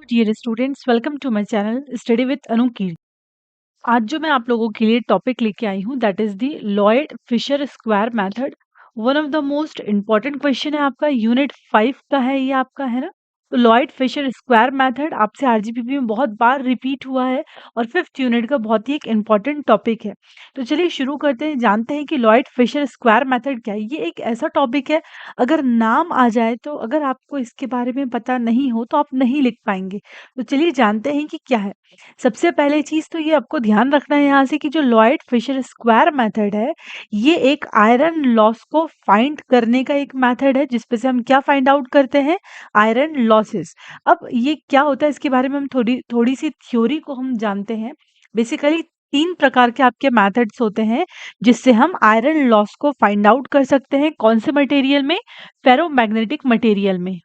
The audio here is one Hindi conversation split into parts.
Dear students, welcome to my channel study with Anu Keer. आज जो मैं आप लोगों के लिए टॉपिक लेके आई हूँ that is the Lloyd Fisher square method. One of the most important question है आपका, यूनिट 5 का है ये आपका, है ना। तो लॉयड फिशर स्क्वायर मेथड आपसे आरजीपीपी में बहुत बार रिपीट हुआ है और 5th यूनिट का बहुत ही एक इम्पॉर्टेंट टॉपिक है। तो चलिए शुरू करते हैं, जानते हैं कि लॉयड फिशर स्क्वायर मेथड क्या है। ये एक ऐसा टॉपिक है, अगर नाम आ जाए तो अगर आपको इसके बारे में पता नहीं हो तो आप नहीं लिख पाएंगे। तो चलिए जानते हैं कि क्या है। सबसे पहले चीज तो ये आपको ध्यान रखना है यहाँ से कि जो लॉयड फिशर स्क्वायर मेथड है, ये एक आयरन लॉस को फाइंड करने का एक मेथड है, जिसपे से हम क्या फाइंड आउट करते हैं, आयरन लॉसेस। अब ये क्या होता है इसके बारे में हम थोड़ी थोड़ी सी थ्योरी को हम जानते हैं। बेसिकली 3 प्रकार के आपके मेथड्स होते हैं जिससे हम आयरन लॉस को फाइंड आउट कर सकते हैं। कौन से मटेरियल में? फेरोमैग्नेटिक मटेरियल में।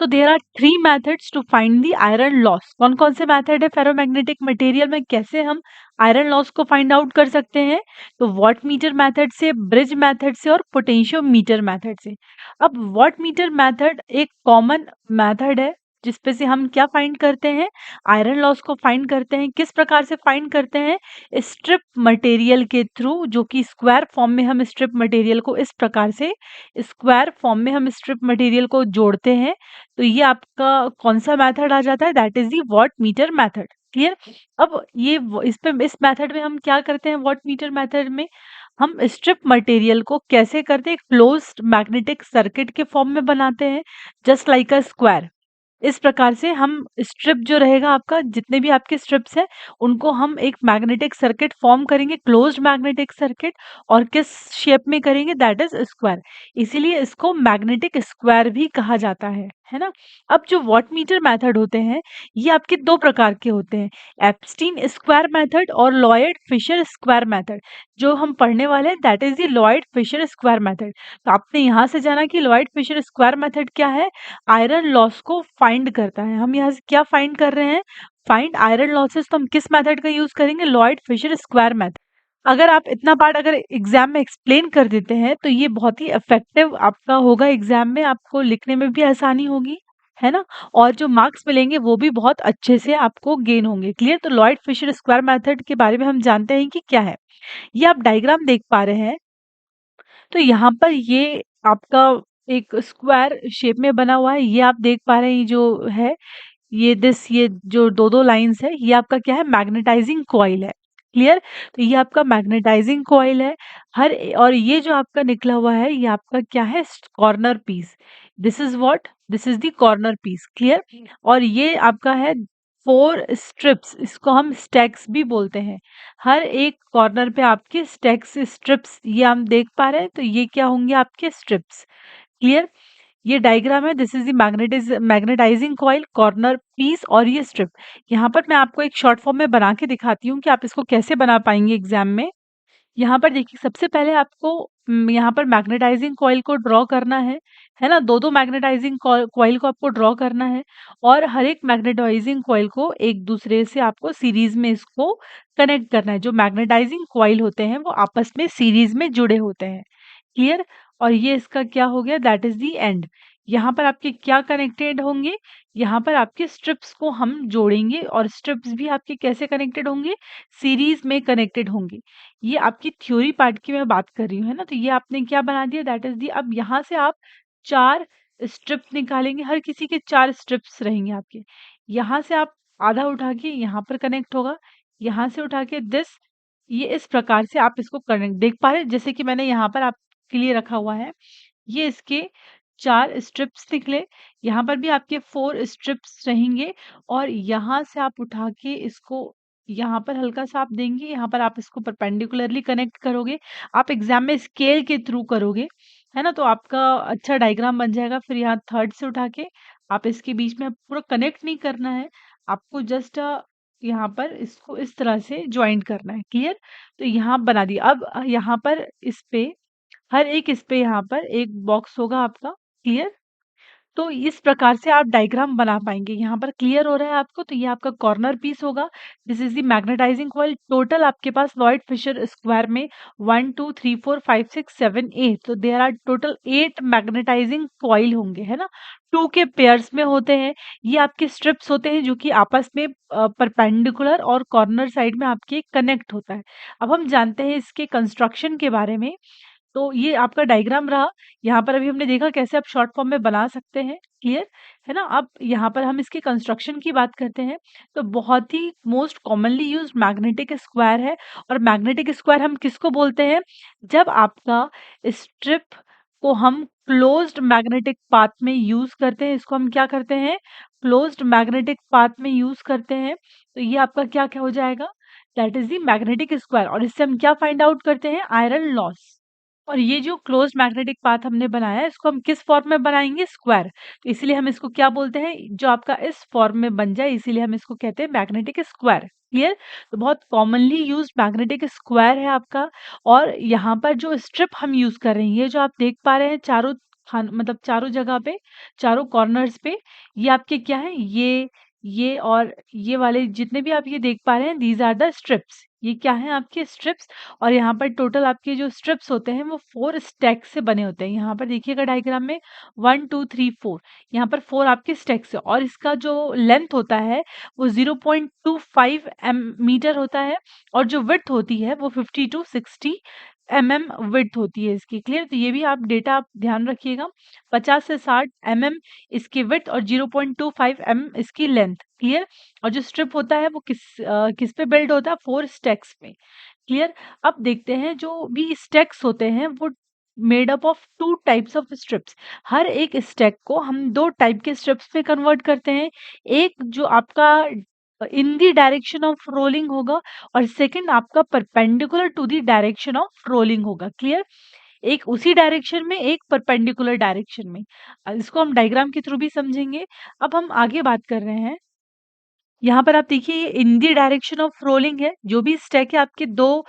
So there are 3 methods to find the iron loss. कौन कौन से मेथड है फेरोमैग्नेटिक मटेरियल में, कैसे हम आयरन लॉस को फाइंड आउट कर सकते हैं? तो वॉट मीटर मेथड से, ब्रिज मेथड से और पोटेंशियोमीटर मेथड से। अब वॉट मीटर मेथड एक कॉमन मेथड है जिसपे से हम क्या फाइंड करते हैं, आयरन लॉस को फाइंड करते हैं। किस प्रकार से फाइंड करते हैं? स्ट्रिप मटेरियल के थ्रू, जो कि स्क्वायर फॉर्म में हम स्ट्रिप मटेरियल को इस प्रकार से स्क्वायर फॉर्म में हम स्ट्रिप मटेरियल को जोड़ते हैं। तो ये आपका कौन सा मेथड आ जाता है, that is the what meter method. Clear. अब ये इस मेथड में हम क्या करते हैं, वॉट मीटर मेथड में हम स्ट्रिप मटेरियल को कैसे करते हैं, क्लोज्ड मैग्नेटिक सर्किट के फॉर्म में बनाते हैं, जस्ट लाइक अ स्क्वायर। इस प्रकार से हम स्ट्रिप जो रहेगा आपका, जितने भी आपके स्ट्रिप्स हैं उनको हम एक मैग्नेटिक सर्किट फॉर्म करेंगे, क्लोज्ड मैग्नेटिक सर्किट। और किस शेप में करेंगे, दैट इज स्क्वायर। इसीलिए इसको मैग्नेटिक स्क्वायर भी कहा जाता है ना। अब जो वॉटमीटर मेथड होते हैं ये आपके 2 प्रकार के होते हैं, एप्स्टीन स्क्वायर मेथड और लॉयड फिशर स्क्वायर मेथड। जो हम पढ़ने वाले हैं that is the Lloyd Fisher square method. तो आपने यहाँ से जाना कि लॉयड फिशर स्क्वायर मेथड क्या है, आयरन लॉस को फाइंड करता है। हम यहाँ से क्या फाइंड कर रहे हैं, फाइंड आयरन लॉसेस। तो हम किस मेथड का यूज करेंगे, लॉयड फिशर स्क्वायर मेथड। अगर आप इतना पार्ट अगर एग्जाम में एक्सप्लेन कर देते हैं तो ये बहुत ही इफेक्टिव आपका होगा, एग्जाम में आपको लिखने में भी आसानी होगी, है ना। और जो मार्क्स मिलेंगे वो भी बहुत अच्छे से आपको गेन होंगे। क्लियर। तो लॉयड फिशर स्क्वायर मेथड के बारे में हम जानते हैं कि क्या है। ये आप डायग्राम देख पा रहे हैं, तो यहाँ पर ये आपका एक स्क्वायर शेप में बना हुआ है, ये आप देख पा रहे हैं। ये जो है, ये जो दो दो लाइंस है, ये आपका क्या है, मैग्नेटाइजिंग कॉइल है। क्लियर। तो ये आपका मैग्नेटाइजिंग कॉइल है। और ये जो आपका निकला हुआ है ये आपका क्या है, corner piece. This is what, this is the corner piece. Clear. और ये आपका है 4 स्ट्रिप्स, इसको हम स्टैक्स भी बोलते हैं। हर एक कॉर्नर पे आपके स्टैक्स स्ट्रिप्स ये हम देख पा रहे हैं, तो ये क्या होंगे, आपके स्ट्रिप्स। क्लियर। ये डायग्राम है, this is the magnetising coil, corner piece और ये स्ट्रिप। यहाँ पर मैं आपको एक शॉर्ट फॉर्म में बना के दिखाती हूँ कि आप इसको कैसे बना पाएंगे एग्जाम में। यहाँ पर देखिए, सबसे पहले आपको यहाँ पर मैग्नेटाइजिंग कॉइल को ड्रॉ करना है ना। दो दो मैग्नेटाइजिंग कॉइल को आपको ड्रॉ करना है और हर एक मैग्नेटाइजिंग कॉइल को एक दूसरे से आपको सीरीज में इसको कनेक्ट करना है। जो मैग्नेटाइजिंग कॉइल होते हैं वो आपस में सीरीज में जुड़े होते हैं। क्लियर। और ये इसका क्या हो गया, दैट इज दी एंड। यहाँ पर आपके क्या कनेक्टेड होंगे, यहाँ पर आपके स्ट्रिप्स को हम जोड़ेंगे और स्ट्रिप्स भी आपके कैसे कनेक्टेड होंगे, सीरीज में कनेक्टेड होंगे। ये आपकी थ्योरी पार्ट की मैं बात कर रही हूँ, है ना। तो ये आपने क्या बना दिया, दैट इज दी। अब यहाँ से आप 4 स्ट्रिप्स निकालेंगे, हर किसी के 4 स्ट्रिप्स रहेंगे आपके। यहाँ से आप आधा उठा के यहाँ पर कनेक्ट होगा, यहाँ से उठा के दिस। ये इस प्रकार से आप इसको कनेक्ट देख पा रहे हैं, जैसे कि मैंने यहाँ पर आपके लिए रखा हुआ है। ये इसके 4 स्ट्रिप्स निकले, यहाँ पर भी आपके 4 स्ट्रिप्स रहेंगे। और यहाँ से आप उठा के इसको यहाँ पर हल्का सा आप देंगे, यहाँ पर आप इसको परपेंडिकुलरली कनेक्ट करोगे। आप एग्जाम में स्केल के थ्रू करोगे, है ना, तो आपका अच्छा डायग्राम बन जाएगा। फिर यहाँ थर्ड से उठा के आप इसके बीच में पूरा कनेक्ट नहीं करना है, आपको जस्ट यहाँ पर इसको इस तरह से ज्वाइंट करना है। क्लियर। तो यहाँ बना दिया। अब यहाँ पर इस पे, हर एक इस पे यहाँ पर एक बॉक्स होगा आपका। क्लियर। तो इस प्रकार से आप डायग्राम बना पाएँगे। यहाँ पर क्लियर हो रहा है आपको? तो ये आपका कॉर्नर पीस होगा। This is the magnetising coil. Total आपके पास लॉयड फिशर स्क्वायर में 1, 2, 3, 4, 5, 6, 7, 8 तो there are total 8 magnetising coil होंगे, है ना? 2 के पेयर्स में होते हैं। ये आपके स्ट्रिप्स होते हैं जो कि आपस में परपेंडिकुलर और कॉर्नर साइड में आपके कनेक्ट होता है। अब हम जानते हैं इसके कंस्ट्रक्शन के बारे में। तो ये आपका डायग्राम रहा। यहाँ पर अभी हमने देखा कैसे आप शॉर्ट फॉर्म में बना सकते हैं, क्लियर है ना? अब यहाँ पर हम इसके कंस्ट्रक्शन की बात करते हैं। तो बहुत ही most commonly used magnetic square है। और मैग्नेटिक स्क्वायर हम किसको बोलते हैं? जब आपका स्ट्रिप को हम क्लोज्ड मैग्नेटिक पाथ में यूज करते हैं, इसको हम क्या करते हैं? क्लोज्ड मैग्नेटिक पाथ में यूज करते हैं। तो ये आपका क्या क्या हो जाएगा? That is the magnetic square. और इससे हम क्या फाइंड आउट करते हैं? Iron loss. और ये जो क्लोज्ड मैग्नेटिक पाथ हमने बनाया है, इसको हम किस फॉर्म में बनाएंगे? स्क्वायर। तो इसीलिए हम इसको क्या बोलते हैं? जो आपका इस फॉर्म में बन जाए, इसीलिए हम इसको कहते हैं मैग्नेटिक स्क्वायर। क्लियर? तो बहुत कॉमनली यूज मैग्नेटिक स्क्वायर है आपका। और यहाँ पर जो स्ट्रिप हम यूज कर रहे हैं, ये जो आप देख पा रहे हैं चारों खान मतलब चारों जगह पे, चारों कॉर्नर्स पे, ये आपके क्या है? ये और ये वाले जितने भी आप ये देख पा रहे हैं, दीज आर द स्ट्रिप्स। ये क्या है? आपके स्ट्रिप्स। और यहाँ पर टोटल आपके जो स्ट्रिप्स होते हैं वो 4 स्टैक से बने होते हैं। यहाँ पर देखिएगा डायग्राम में 1, 2, 3, 4, यहाँ पर 4 आपके स्टैक से। और इसका जो लेंथ होता है वो 0.25 मीटर होता है। और जो विड्थ होती है वो 50 टू 60 विड्थ होती है इसकी। क्लियर? तो ये भी आप डेटा आप ध्यान रखिएगा। 50 से 60 इसकी विड्थ और 0.25 इसकी लेंथ। क्लियर? और जो स्ट्रिप होता है वो किस पे बिल्ड होता है? 4 स्टैक्स पे। क्लियर? अब देखते हैं जो भी स्टैक्स होते हैं वो made up of 2 types of strips. हर एक स्टैक को हम 2 टाइप के स्ट्रिप्स में कन्वर्ट करते हैं। एक जो आपका in the direction of rolling होगा और सेकंड आपका perpendicular to the direction of rolling होगा। क्लियर? एक उसी डायरेक्शन में, एक परपेंडिकुलर डायरेक्शन में। इसको हम डायग्राम के थ्रू भी समझेंगे। अब हम आगे बात कर रहे हैं। यहाँ पर आप देखिए ये इन दी डायरेक्शन ऑफ रोलिंग है। जो भी स्टैक है आपके 2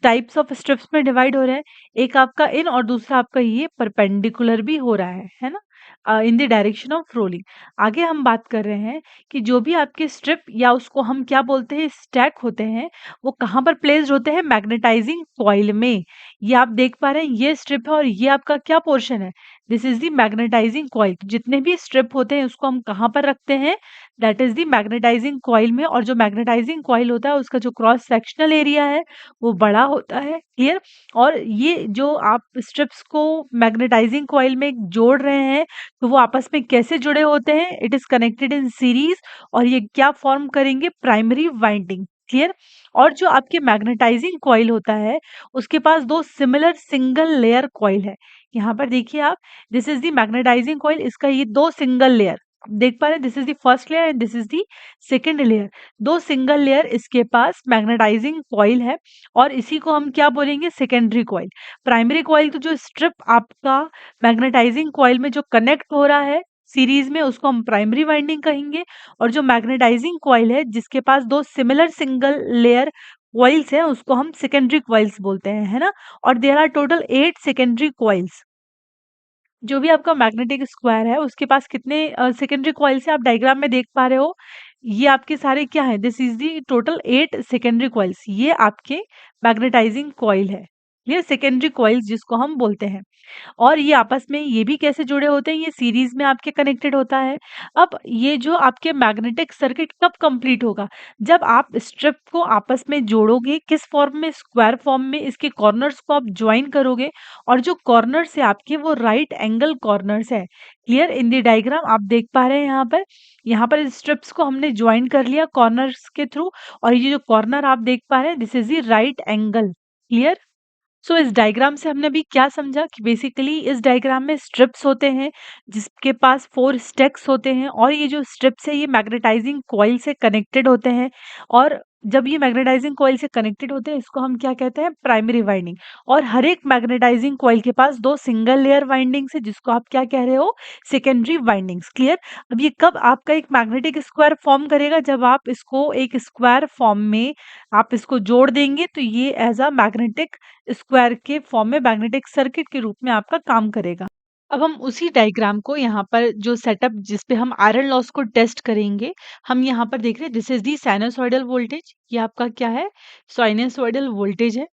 टाइप्स ऑफ स्ट्रिप्स में डिवाइड हो रहे हैं। एक आपका इन और दूसरा आपका ये परपेंडिकुलर भी हो रहा है ना? इन द डायरेक्शन ऑफ रोलिंग। आगे हम बात कर रहे हैं कि जो भी आपके स्ट्रिप या उसको हम क्या बोलते हैं? स्टैक होते हैं, वो कहाँ पर प्लेस्ड होते हैं? मैग्नेटाइजिंग कॉइल में। ये आप देख पा रहे हैं ये स्ट्रिप है और ये आपका क्या पोर्शन है? This is the magnetising coil. जितने भी स्ट्रिप होते हैं उसको हम कहाँ पर रखते हैं? That is the magnetising coil में। और जो मैग्नेटाइजिंग कॉइल होता है उसका जो क्रॉस सेक्शनल एरिया है वो बड़ा होता है। क्लियर? और ये जो आप स्ट्रिप्स को मैग्नेटाइजिंग कॉइल में जोड़ रहे हैं, तो वो आपस में कैसे जुड़े होते हैं? It is connected in series. और ये क्या फॉर्म करेंगे? Primary winding. क्लियर? और जो आपके मैग्नेटाइजिंग कॉइल होता है उसके पास 2 सिमिलर सिंगल लेयर कॉइल है। यहाँ पर देखिए आप, this is the magnetising coil. इसका ये 2 सिंगल लेयर देख पा रहे हैं। This is the first layer and this is the second layer. 2 single layer इसके पास मैग्नेटाइजिंग कॉइल है। और इसी को हम क्या बोलेंगे? Secondary coil. प्राइमरी कॉइल तो जो स्ट्रिप आपका मैग्नेटाइजिंग कॉइल में जो कनेक्ट हो रहा है सीरीज में, उसको हम प्राइमरी वाइंडिंग कहेंगे। और जो मैग्नेटाइजिंग कॉइल है जिसके पास 2 सिमिलर सिंगल लेयर कॉइल्स हैं, उसको हम सेकेंडरी कॉइल्स बोलते हैं, है ना? और there are total 8 secondary coils. जो भी आपका मैग्नेटिक स्क्वायर है उसके पास कितने सेकेंडरी कॉइल्स है? आप डायग्राम में देख पा रहे हो। ये आपके सारे क्या है? This is the total 8 secondary coils. ये आपके मैग्नेटाइजिंग कॉइल है। ये सेकेंडरी कॉइल्स जिसको हम बोलते हैं। और ये आपस में ये भी कैसे जुड़े होते हैं? ये सीरीज में आपके कनेक्टेड होता है। अब ये जो आपके मैग्नेटिक सर्किट कब कंप्लीट होगा? जब आप स्ट्रिप को आपस में जोड़ोगे। किस फॉर्म में? स्क्वायर फॉर्म में। इसके कॉर्नर्स को आप ज्वाइन करोगे और जो कॉर्नर्स है आपके वो राइट एंगल कॉर्नर्स है। क्लियर? इन द डायग्राम आप देख पा रहे हैं यहाँ पर इस स्ट्रिप्स को हमने ज्वाइन कर लिया कॉर्नर्स के थ्रू। और ये जो कॉर्नर आप देख पा रहे हैं this is the right angle. Clear? So इस डायग्राम से हमने अभी क्या समझा कि बेसिकली इस डायग्राम में स्ट्रिप्स होते हैं जिसके पास 4 स्टैक्स होते हैं। और ये जो स्ट्रिप्स है ये मैग्नेटाइजिंग कॉइल से कनेक्टेड होते हैं। और जब ये मैग्नेटाइजिंग कॉइल से कनेक्टेड होते हैं इसको हम क्या कहते हैं? Primary winding. और हर एक मैग्नेटाइजिंग कॉइल के पास 2 सिंगल लेयर वाइंडिंग्स है जिसको आप क्या कह रहे हो? Secondary windings. क्लियर? अब ये कब आपका एक मैग्नेटिक स्क्वायर फॉर्म करेगा? जब आप इसको एक स्क्वायर फॉर्म में आप इसको जोड़ देंगे तो ये एज अ मैग्नेटिक स्क्वायर के फॉर्म में मैग्नेटिक सर्किट के रूप में आपका काम करेगा। अब हम उसी डायग्राम को यहाँ पर जो सेटअप जिस पे हम आयरन लॉस को टेस्ट करेंगे, हम यहाँ पर देख रहे हैं this is the sinusoidal voltage. ये आपका क्या है? साइनसॉइडल वोल्टेज है।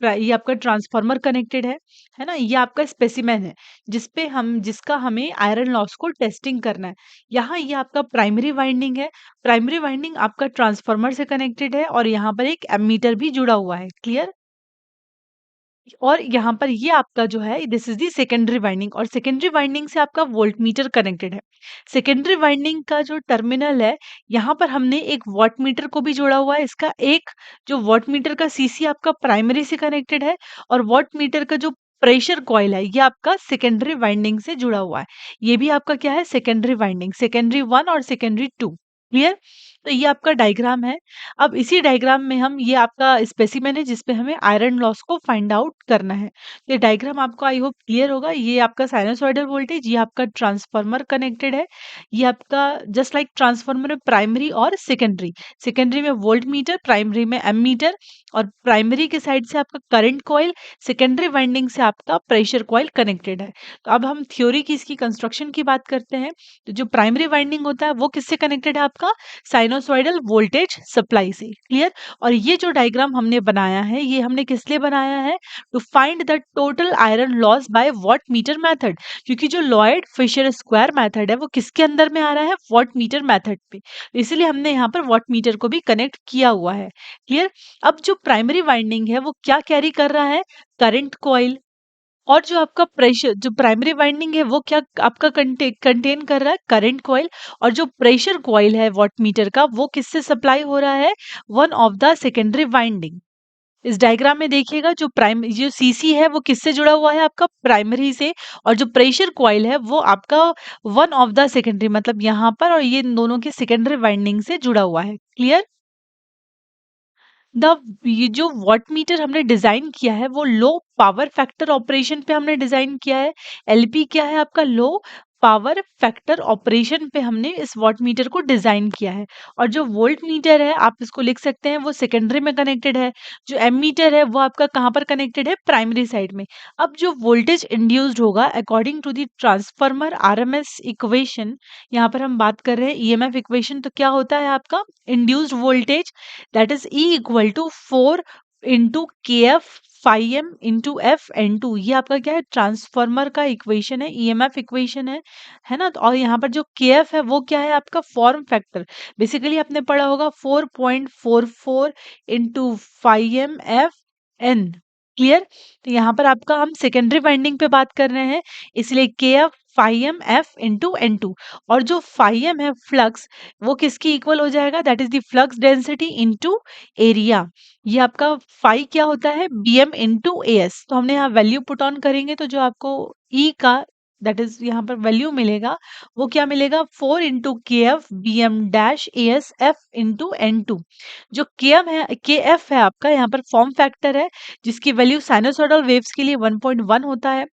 ये आपका ट्रांसफार्मर कनेक्टेड है ना? ये आपका स्पेसिमेन है, जिसका हमें आयरन लॉस को टेस्टिंग करना है। यहाँ ये आपका प्राइमरी वाइंडिंग है। प्राइमरी वाइंडिंग आपका ट्रांसफार्मर से कनेक्टेड है और यहाँ पर एक एमीटर भी जुड़ा हुआ है। क्लियर? और यहाँ पर ये आपका जो है this is the secondary winding और सेकेंडरी वाइंडिंग से आपका वोल्टमीटर कनेक्टेड है। सेकेंडरी वाइंडिंग का जो टर्मिनल है, यहाँ पर हमने एक वॉटमीटर को भी जोड़ा हुआ है। इसका एक जो वॉटमीटर का सीसी आपका प्राइमरी से कनेक्टेड है और वॉटमीटर का जो प्रेशर कॉइल है ये आपका सेकेंडरी वाइंडिंग से जुड़ा हुआ है। ये भी आपका क्या है? सेकेंडरी वाइंडिंग, सेकेंडरी 1 और सेकेंडरी 2। क्लियर? तो ये आपका डायग्राम है। अब इसी डायग्राम में हम ये आपका स्पेसिमेन है जिसपे हमें आयरन लॉस को फाइंड आउट करना है। ये डायग्राम आपको आई होप क्लियर होगा। ये आपका साइनसॉइडल वोल्टेज, ये आपका ट्रांसफार्मर कनेक्टेड है। ये आपका जस्ट लाइक ट्रांसफार्मर में प्राइमरी और सेकेंडरी, सेकेंडरी में वोल्टमीटर, प्राइमरी में एमीटर और प्राइमरी के साइड से आपका करंट कॉइल, सेकेंडरी वाइंडिंग से आपका प्रेशर कॉइल कनेक्टेड है। तो अब हम थ्योरी की इसकी कंस्ट्रक्शन की बात करते हैं। तो जो प्राइमरी वाइंडिंग होता है वो किससे कनेक्टेड है? आपका साइनोसॉइडल वोल्टेज सप्लाई से। क्लियर? और ये जो डायग्राम हमने बनाया है ये हमने किस लिए बनाया है? To find the total iron loss by watt meter method. क्योंकि जो लॉयड फिशर स्क्वायर मेथड है वो किसके अंदर में आ रहा है? वॉट मीटर मेथड पे। इसलिए हमने यहाँ पर वॉट मीटर को भी कनेक्ट किया हुआ है। क्लियर? अब जो प्राइमरी वाइंडिंग है वो क्या कैरी कर रहा है? Current coil. और जो आपका प्रेशर, जो प्राइमरी वाइंडिंग है वो क्या आपका कंटेन कर रहा है? Current coil. और जो प्रेशर कॉइल है वॉटमीटर का वो किससे सप्लाई हो रहा है? One of the secondary winding. इस डायग्राम में देखिएगा जो सीसी है वो किससे जुड़ा हुआ है? आपका प्राइमरी से। और जो प्रेशर कॉइल है वो आपका वन ऑफ द सेकेंडरी, मतलब यहाँ पर और ये दोनों के सेकेंडरी वाइंडिंग से जुड़ा हुआ है। क्लियर? द ये जो वॉटमीटर हमने डिजाइन किया है वो लो पावर फैक्टर ऑपरेशन पे हमने डिजाइन किया है। एलपी क्या है? आपका लो पावर फैक्टर ऑपरेशन पे हमने इस वॉटमीटर को डिजाइन किया है। और जो वोल्ट मीटर है आप इसको लिख सकते हैं वो सेकेंडरी में कनेक्टेड है। जो एमीटर है वो आपका कहाँ पर कनेक्टेड है? प्राइमरी साइड में। अब जो वोल्टेज इंड्यूस्ड होगा according to the transformer RMS equation, यहाँ पर हम बात कर रहे हैं ईएमएफ इक्वेशन, तो क्या होता है आपका induced voltage? That is E equal to 4 into K F five M into F N two. ये आपका क्या है? ट्रांसफार्मर का इक्वेशन है, ईएमएफ इक्वेशन है ना? तो और यहाँ पर जो के एफ है वो क्या है? आपका फॉर्म फैक्टर। बेसिकली आपने पढ़ा होगा 4.44 into five M F N. Clear? तो यहाँ पर आपका हम सेकेंडरी वाइंडिंग पे बात कर रहे हैं, इसलिए K F five M F into N two. और जो फाइव एम है फ्लक्स, वो किसकी इक्वल हो जाएगा? That is the flux density into area. ये आपका फाई क्या होता है? BM into AS. तो हमने यहाँ वैल्यू पुट ऑन करेंगे तो जो आपको ई का दैट इज यहाँ पर वैल्यू मिलेगा वो क्या मिलेगा? 4 into K F B M dash A S F into N two. जो के एम है, के एफ है आपका यहाँ पर फॉर्म फैक्टर है जिसकी वैल्यू साइनोसॉइडल वेव्स के लिए 1.1 होता है।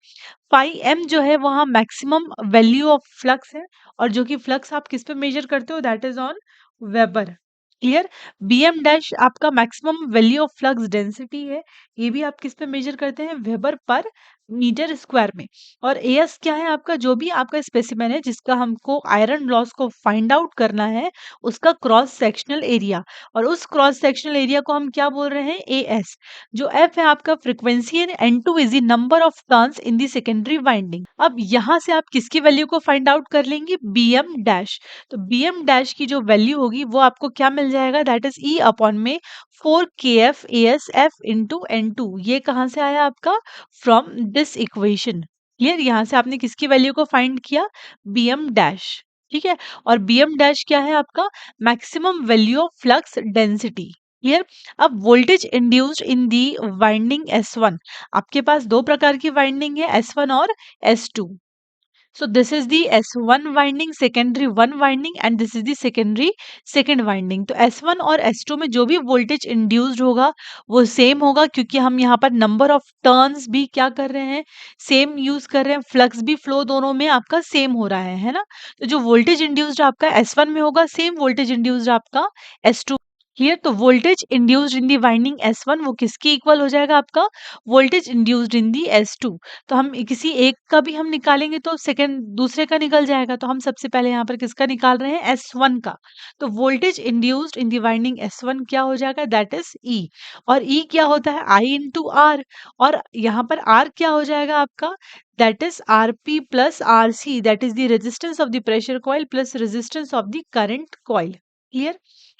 पाई एम जो है वहाँ मैक्सिमम वैल्यू ऑफ फ्लक्स है और जो कि फ्लक्स आप किस पे मेजर करते हो? That is on weber. Clear? BM dash आपका maximum value of flux density है, ये भी आप किस पे मेजर करते हैं? वेबर पर मीटर स्क्वायर में। और एएस क्या है? आपका जो भी आपका स्पेसिमेन है जिसका हमको आयरन लॉस को फाइंड आउट करना है उसका क्रॉस सेक्शनल एरिया। और उस क्रॉस सेक्शनल एरिया को हम क्या बोल रहे हैं? एएस। जो एफ है आपका फ्रीक्वेंसी है, N two is the number of turns in the secondary winding. अब यहाँ से आप किसकी वैल्यू को फाइंड आउट कर लेंगे? BM dash. तो बीएम डैश की जो वैल्यू होगी वो आपको क्या मिल जाएगा? दैट इज ई अपॉन में 4 K F A S F into N two. ये कहाँ से आया आपका? From this equation. क्लियर? यहाँ से आपने किसकी वैल्यू को फाइंड किया? BM dash. ठीक है? और बीएम डैश क्या है आपका? Maximum value of flux density. Clear? अब voltage induced in the winding S1, आपके पास दो प्रकार की वाइंडिंग है, S1 और S2। So this is the S1 winding, secondary one winding and this is the secondary second winding। तो S1 और S2 में जो भी वोल्टेज इंड्यूस्ड होगा वो सेम होगा क्योंकि हम यहाँ पर नंबर ऑफ टर्न्स भी क्या कर रहे हैं? सेम यूज कर रहे हैं। फ्लक्स भी फ्लो दोनों में आपका सेम हो रहा है ना? तो जो वोल्टेज इंड्यूस्ड आपका S1 में होगा सेम वोल्टेज इंड्यूस्ड आपका S2। क्लियर। तो voltage induced in the winding S1 वो किसके इक्वल हो जाएगा आपका, voltage induced in the S2। तो हम किसी एक का भी हम निकालेंगे तो सेकंड दूसरे का निकल जाएगा, तो हम सबसे पहले यहाँ पर किसका निकाल रहे हैं, S1 का। तो voltage induced in the winding S1 क्या हो जाएगा, दैट इज E। और E क्या होता है, I इंटू आर। और यहाँ पर R क्या हो जाएगा आपका, that is Rp plus RC, that is the resistance of the pressure coil plus resistance of the current coil. Clear.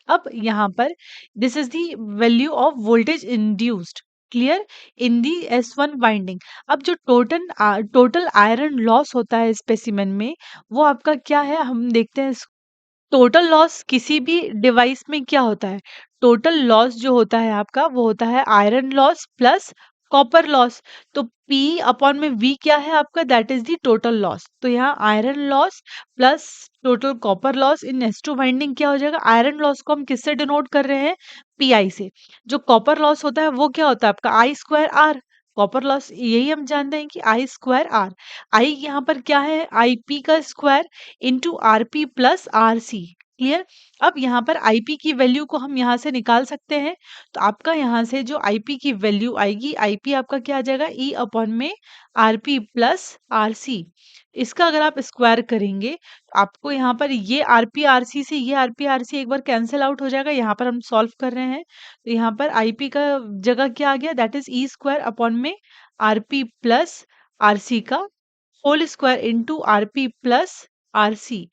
अब यहाँ पर this is the value of voltage induced, clear, in the S1 winding. अब जो टोटल आयरन लॉस होता है स्पेसिमेन में, वो आपका क्या है, हम देखते हैं। टोटल लॉस किसी भी डिवाइस में क्या होता है, टोटल लॉस जो होता है आपका वो होता है iron loss plus copper loss. तो P अपॉन में V क्या है आपका, that is the total loss. तो यहाँ iron loss plus total copper loss in S2 winding क्या हो जाएगा, आयरन लॉस को हम किससे डिनोट कर रहे हैं, PI से। जो कॉपर लॉस होता है वो क्या होता है आपका I square R। Copper loss यही हम जानते हैं कि I स्क्वायर R। I यहाँ पर क्या है, IP का square into RP plus RC। Clear. अब यहाँ पर IP की वैल्यू को हम यहाँ से निकाल सकते हैं। तो आपका यहाँ से जो IP की वैल्यू आएगी, IP आपका क्या आ जाएगा, E अपॉन में RP प्लस RC। इसका अगर आप स्क्वायर करेंगे तो आपको यहाँ पर ये RP RC से ये RP RC एक बार कैंसिल आउट हो जाएगा। यहाँ पर हम सॉल्व कर रहे हैं तो यहाँ पर IP का जगह क्या आ गया, that is E square upon में RP प्लस RC का whole square into RP plus RC।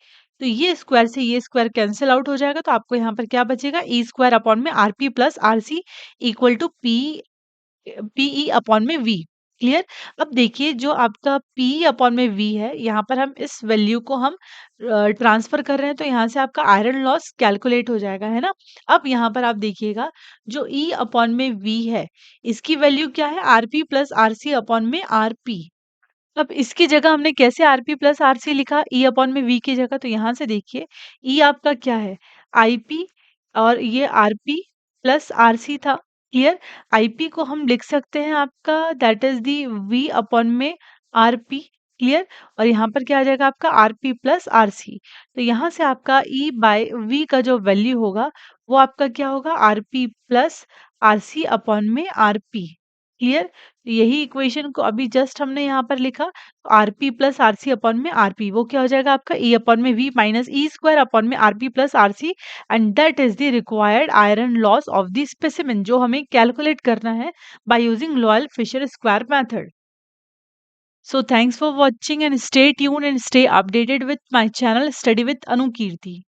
तो ये स्क्वायर से ये स्क्वायर कैंसिल आउट हो जाएगा, तो आपको यहाँ पर क्या बचेगा, ई स्क्वायर अपॉन में RP plus RC equal to PE upon में V। क्लियर। अब देखिए जो आपका PE अपॉन में V है, यहाँ पर हम इस वैल्यू को हम ट्रांसफर कर रहे हैं, तो यहाँ से आपका आयरन लॉस कैलकुलेट हो जाएगा, है ना। अब यहाँ पर आप देखिएगा जो E अपॉन में V है, इसकी वैल्यू क्या है, RP प्लस RC अपॉन में RP। अब इसकी जगह हमने कैसे RP प्लस RC लिखा, E अपॉन में V की जगह। तो यहाँ से देखिए E आपका क्या है, IP, और ये RP प्लस RC था। क्लियर। IP को हम लिख सकते हैं आपका, that is the V upon में RP। क्लियर। और यहाँ पर क्या आ जाएगा आपका RP प्लस RC। तो यहाँ से आपका E बाय V का जो वैल्यू होगा वो आपका क्या होगा, RP प्लस RC अपॉन में RP। क्लियर। यही इक्वेशन को अभी जस्ट हमने यहाँ पर लिखा, आरपी प्लस आरसी अपॉन में आरपी, वो क्या हो जाएगा आपका ई अपॉन में V minus E square upon में RP plus RC. And that is the required iron loss of the specimen, जो हमें कैलकुलेट करना है by using Lloyd Fisher square method. So thanks for watching and stay tuned and stay updated with my channel Study with Anukirti.